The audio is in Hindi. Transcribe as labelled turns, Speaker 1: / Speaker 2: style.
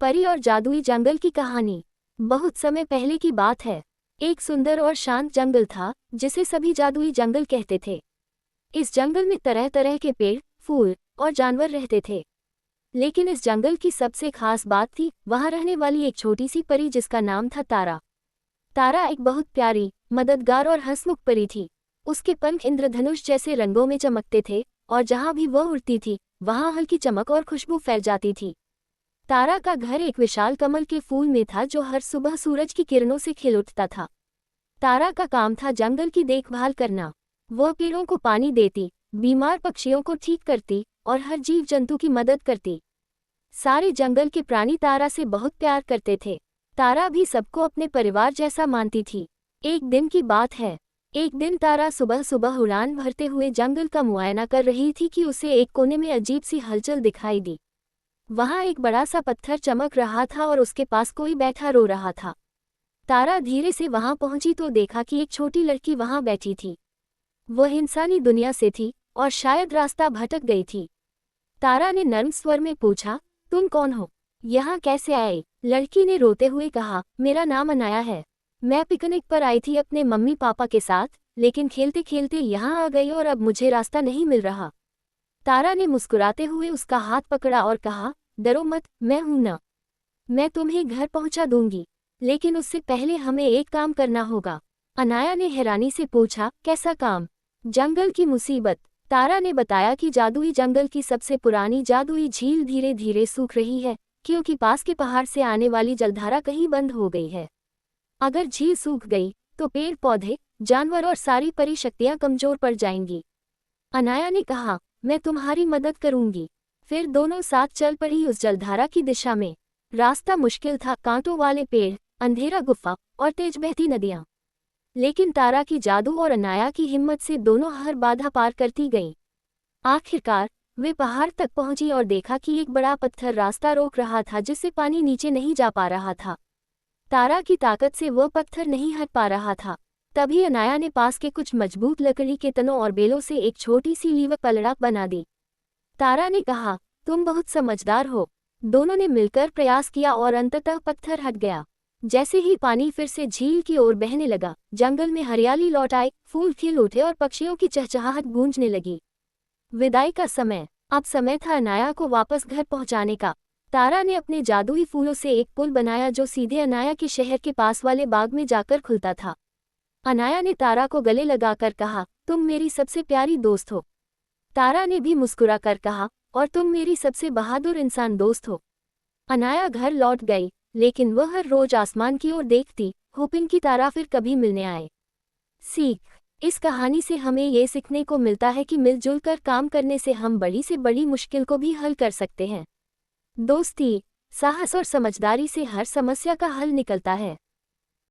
Speaker 1: परी और जादुई जंगल की कहानी। बहुत समय पहले की बात है। एक सुंदर और शांत जंगल था जिसे सभी जादुई जंगल कहते थे। इस जंगल में तरह तरह के पेड़, फूल और जानवर रहते थे। लेकिन इस जंगल की सबसे खास बात थी वहां रहने वाली एक छोटी सी परी जिसका नाम था तारा। तारा एक बहुत प्यारी, मददगार और हंसमुख परी थी। उसके पंख इंद्रधनुष जैसे रंगों में चमकते थे और जहां भी वह उड़ती थी वहां हल्की चमक और खुशबू फैल जाती थी। तारा का घर एक विशाल कमल के फूल में था जो हर सुबह सूरज की किरणों से खिल उठता था। तारा का काम था जंगल की देखभाल करना। वह पेड़ों को पानी देती, बीमार पक्षियों को ठीक करती और हर जीव जंतु की मदद करती। सारे जंगल के प्राणी तारा से बहुत प्यार करते थे। तारा भी सबको अपने परिवार जैसा मानती थी। एक दिन की बात है। एक दिन तारा सुबह सुबह उड़ान भरते हुए जंगल का मुआयना कर रही थी कि उसे एक कोने में अजीब सी हलचल दिखाई दी। वहां एक बड़ा सा पत्थर चमक रहा था और उसके पास कोई बैठा रो रहा था। तारा धीरे से वहां पहुंची तो देखा कि एक छोटी लड़की वहां बैठी थी। वह इंसानी दुनिया से थी और शायद रास्ता भटक गई थी। तारा ने नर्म स्वर में पूछा, तुम कौन हो? यहाँ कैसे आए? लड़की ने रोते हुए कहा, मेरा नाम अनाया है। मैं पिकनिक पर आई थी अपने मम्मी पापा के साथ, लेकिन खेलते खेलते यहाँ आ गई और अब मुझे रास्ता नहीं मिल रहा। तारा ने मुस्कुराते हुए उसका हाथ पकड़ा और कहा, डरो मत, मैं हूं ना। मैं तुम्हें घर पहुंचा दूंगी, लेकिन उससे पहले हमें एक काम करना होगा। अनाया ने हैरानी से पूछा, कैसा काम? जंगल की मुसीबत। तारा ने बताया कि जादुई जंगल की सबसे पुरानी जादुई झील धीरे धीरे सूख रही है क्योंकि पास के पहाड़ से आने वाली जलधारा कहीं बंद हो गई है। अगर झील सूख गई तो पेड़ पौधे, जानवर और सारी परिशक्तियां कमजोर पड़ जाएंगी। अनाया ने कहा, मैं तुम्हारी मदद करूंगी। फिर दोनों साथ चल पड़ी उस जलधारा की दिशा में। रास्ता मुश्किल था, कांटों वाले पेड़, अंधेरा गुफा और तेज बहती नदियां। लेकिन तारा की जादू और अनाया की हिम्मत से दोनों हर बाधा पार करती गईं। आखिरकार वे पहाड़ तक पहुंची और देखा कि एक बड़ा पत्थर रास्ता रोक रहा था जिससे पानी नीचे नहीं जा पा रहा था। तारा की ताकत से वह पत्थर नहीं हट पा रहा था। तभी अनाया ने पास के कुछ मजबूत लकड़ी के तनों और बेलों से एक छोटी सी लीवर पलड़ा बना दी। तारा ने कहा, तुम बहुत समझदार हो। दोनों ने मिलकर प्रयास किया और अंततः पत्थर हट गया। जैसे ही पानी फिर से झील की ओर बहने लगा, जंगल में हरियाली लौट आई, फूल खिल उठे और पक्षियों की चहचहाहट गूंजने लगी। विदाई का समय। अब समय था अनाया को वापस घर पहुंचाने का। तारा ने अपने जादुई फूलों से एक पुल बनाया जो सीधे अनाया के शहर के पास वाले बाग में जाकर खुलता था। अनाया ने तारा को गले लगाकर कहा, तुम मेरी सबसे प्यारी दोस्त हो। तारा ने भी मुस्कुराकर कहा, और तुम मेरी सबसे बहादुर इंसान दोस्त हो। अनाया घर लौट गई, लेकिन वह हर रोज आसमान की ओर देखती, होपिंग कि तारा फिर कभी मिलने आए। सीख। इस कहानी से हमें ये सीखने को मिलता है कि मिलजुल कर काम करने से हम बड़ी से बड़ी मुश्किल को भी हल कर सकते हैं। दोस्ती, साहस और समझदारी से हर समस्या का हल निकलता है।